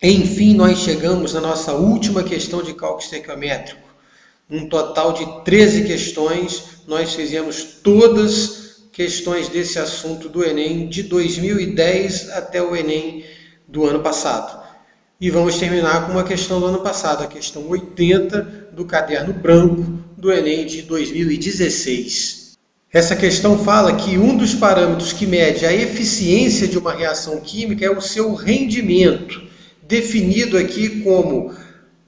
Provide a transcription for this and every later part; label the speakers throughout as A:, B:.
A: Enfim, nós chegamos na nossa última questão de cálculo estequiométrico. Um total de 13 questões, nós fizemos todas questões desse assunto do Enem de 2010 até o Enem do ano passado. E vamos terminar com uma questão do ano passado, a questão 80 do caderno branco do Enem de 2016. Essa questão fala que um dos parâmetros que mede a eficiência de uma reação química é o seu rendimento, definido aqui como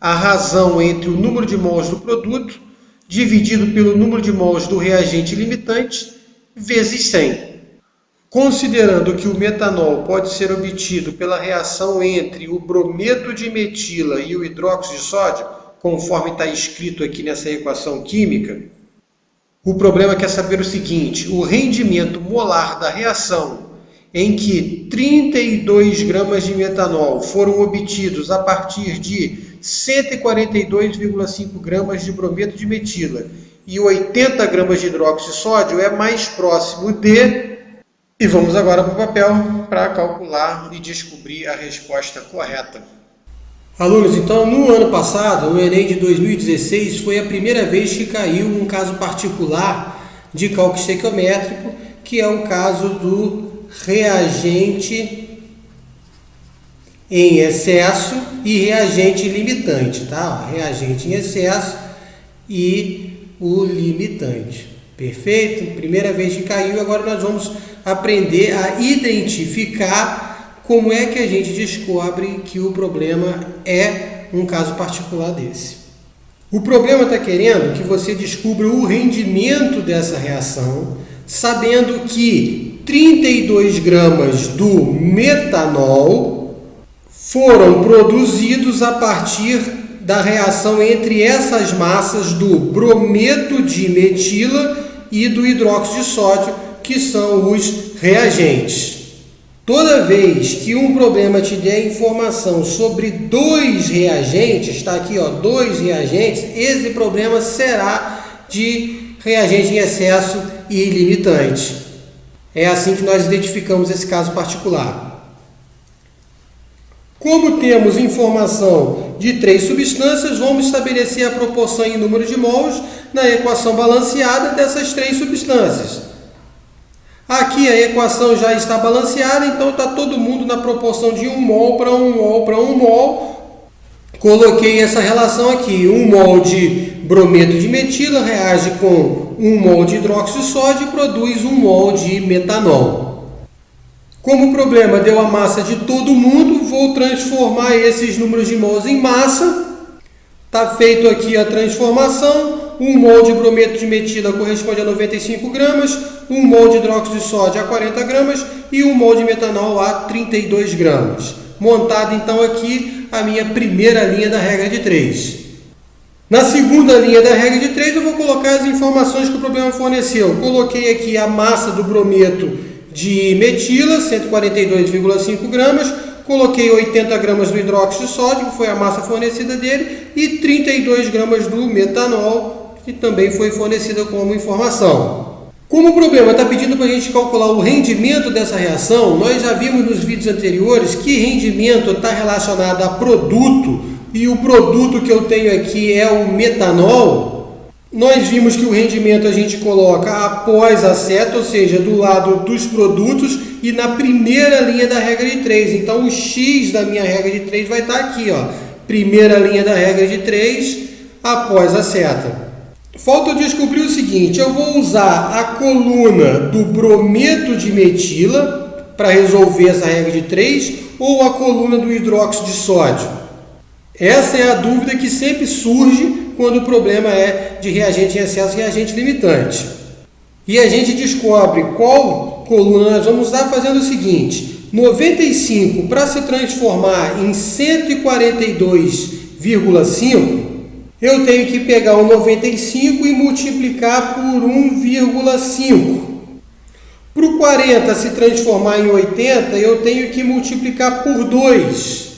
A: a razão entre o número de mols do produto dividido pelo número de mols do reagente limitante vezes 100. Considerando que o metanol pode ser obtido pela reação entre o brometo de metila e o hidróxido de sódio, conforme está escrito aqui nessa equação química, o problema quer saber o seguinte: o rendimento molar da reação em que 32 gramas de metanol foram obtidos a partir de 142,5 gramas de brometo de metila e 80 gramas de hidróxido de sódio é mais próximo de... E vamos agora para o papel para calcular e descobrir a resposta correta. Alunos, então no ano passado, no Enem de 2016, foi a primeira vez que caiu um caso particular de cálculo estequiométrico, que é o caso do reagente em excesso e reagente limitante, tá? Reagente em excesso e o limitante. Perfeito? Primeira vez que caiu, agora nós vamos aprender a identificar como é que a gente descobre que o problema é um caso particular desse. O problema está querendo que você descubra o rendimento dessa reação, sabendo que 32 gramas do metanol foram produzidos a partir da reação entre essas massas do brometo de metila e do hidróxido de sódio, que são os reagentes. Toda vez que um problema te der informação sobre dois reagentes, está aqui, ó, dois reagentes, esse problema será de reagente em excesso e limitante. É assim que nós identificamos esse caso particular. Como temos informação de 3 substâncias, vamos estabelecer a proporção em número de mols na equação balanceada dessas 3 substâncias. Aqui a equação já está balanceada, então está todo mundo na proporção de 1 mol para 1 mol para 1 mol. Coloquei essa relação aqui: 1 mol de brometo de metila reage com 1 mol de hidróxido de sódio e produz 1 mol de metanol. Como o problema deu a massa de todo mundo, vou transformar esses números de mols em massa. Está feito aqui a transformação. 1 mol de brometo de metila corresponde a 95 gramas, 1 mol de hidróxido de sódio a 40 gramas e 1 mol de metanol a 32 gramas. Montada então aqui a minha primeira linha da regra de 3. Na segunda linha da regra de 3 eu vou colocar as informações que o problema forneceu. Coloquei aqui a massa do brometo de metila, 142,5 gramas. Coloquei 80 gramas do hidróxido de sódio, que foi a massa fornecida dele, e 32 gramas do metanol, que também foi fornecida como informação. Como o problema está pedindo para a gente calcular o rendimento dessa reação, nós já vimos nos vídeos anteriores que rendimento está relacionado a produto, e o produto que eu tenho aqui é o metanol. Nós vimos que o rendimento a gente coloca após a seta, ou seja, do lado dos produtos e na primeira linha da regra de 3. Então o X da minha regra de 3 vai estar aqui, ó, primeira linha da regra de 3 após a seta. Falta eu descobrir o seguinte: eu vou usar a coluna do brometo de metila para resolver essa regra de 3 ou a coluna do hidróxido de sódio? Essa é a dúvida que sempre surge quando o problema é de reagente em excesso e reagente limitante. E a gente descobre qual coluna nós vamos usar fazendo o seguinte: 95 para se transformar em 142,5, eu tenho que pegar o 95 e multiplicar por 1,5. Para o 40 se transformar em 80, eu tenho que multiplicar por 2.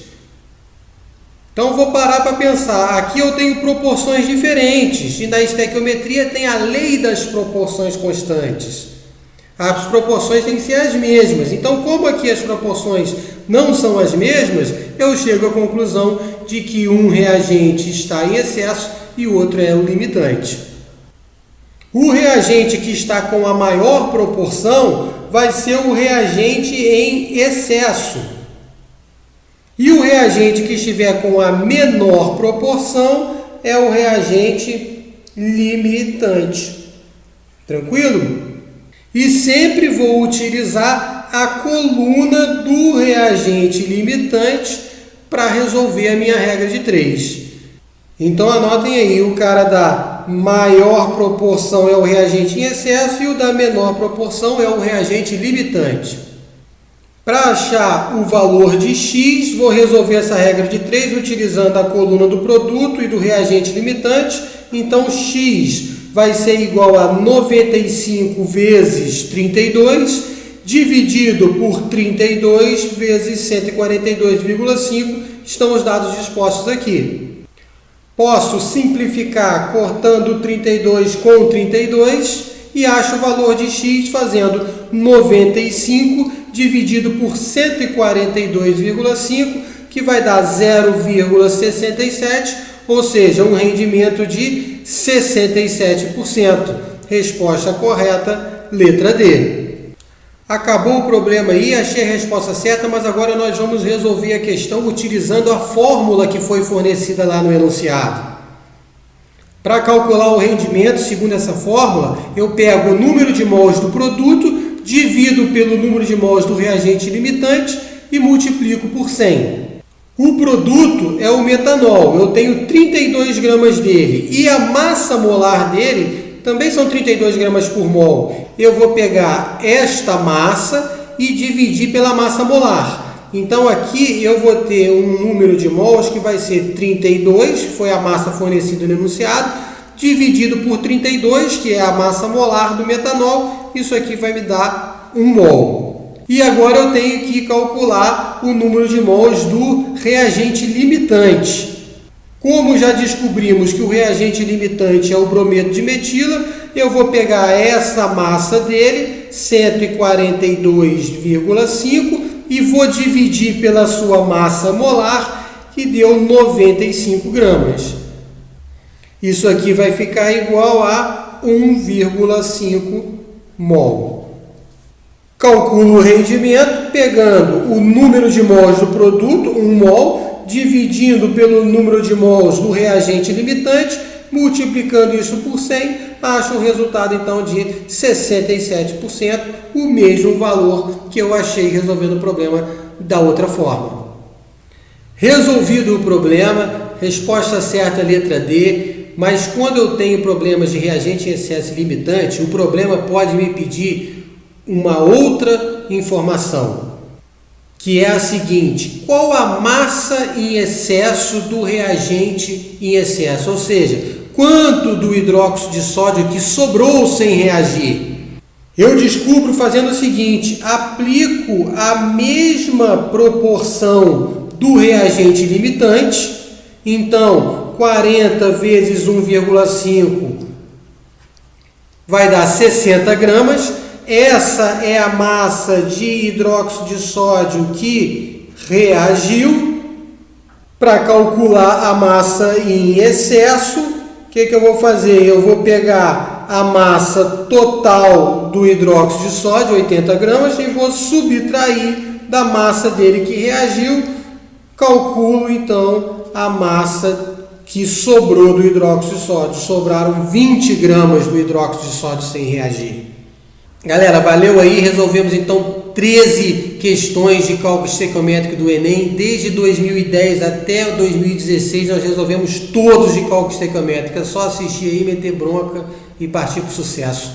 A: Então vou parar para pensar. Aqui eu tenho proporções diferentes e na estequiometria tem a lei das proporções constantes. As proporções têm que ser as mesmas. Então, como aqui as proporções não são as mesmas, eu chego à conclusão de que um reagente está em excesso e o outro é o limitante. O reagente que está com a maior proporção vai ser o reagente em excesso. E o reagente que estiver com a menor proporção é o reagente limitante. Tranquilo? E sempre vou utilizar a coluna do reagente limitante para resolver a minha regra de 3. Então anotem aí, o cara da maior proporção é o reagente em excesso e o da menor proporção é o reagente limitante. Para achar o valor de x, vou resolver essa regra de 3 utilizando a coluna do produto e do reagente limitante. Então x vai ser igual a 95 vezes 32, dividido por 32 vezes 142,5, estão os dados dispostos aqui. Posso simplificar cortando 32 com 32 e acho o valor de x fazendo 95 dividido por 142,5, que vai dar 0,67, ou seja, um rendimento de 67%. Resposta correta, letra D. Acabou o problema aí, achei a resposta certa, mas agora nós vamos resolver a questão utilizando a fórmula que foi fornecida lá no enunciado. Para calcular o rendimento, segundo essa fórmula, eu pego o número de mols do produto, divido pelo número de mols do reagente limitante e multiplico por 100. O produto é o metanol, eu tenho 32 gramas dele e a massa molar dele também são 32 gramas por mol. Eu vou pegar esta massa e dividir pela massa molar. Então aqui eu vou ter um número de mols que vai ser 32, foi a massa fornecida no enunciado, dividido por 32, que é a massa molar do metanol. Isso aqui vai me dar 1 mol. E agora eu tenho que calcular o número de mols do reagente limitante. Como já descobrimos que o reagente limitante é o brometo de metila, eu vou pegar essa massa dele, 142,5, e vou dividir pela sua massa molar, que deu 95 gramas. Isso aqui vai ficar igual a 1,5 mol. Calculo o rendimento pegando o número de mols do produto, 1 mol, dividindo pelo número de mols do reagente limitante, multiplicando isso por 100, acho um resultado então de 67%, o mesmo valor que eu achei resolvendo o problema da outra forma. Resolvido o problema, resposta certa letra D, mas quando eu tenho problemas de reagente em excesso limitante, o problema pode me pedir uma outra informação, que é a seguinte: qual a massa em excesso do reagente em excesso? Ou seja, quanto do hidróxido de sódio que sobrou sem reagir? Eu descubro fazendo o seguinte: aplico a mesma proporção do reagente limitante, então 40 vezes 1,5 vai dar 60 gramas. Essa é a massa de hidróxido de sódio que reagiu. Para calcular a massa em excesso, o que eu vou fazer? Eu vou pegar a massa total do hidróxido de sódio, 80 gramas, e vou subtrair da massa dele que reagiu. Calculo então a massa que sobrou do hidróxido de sódio. Sobraram 20 gramas do hidróxido de sódio sem reagir. Galera, valeu aí, resolvemos então 13 questões de cálculo estequiométrico do Enem, desde 2010 até 2016 nós resolvemos todos de cálculo estequiométrico, é só assistir aí, meter bronca e partir para o sucesso.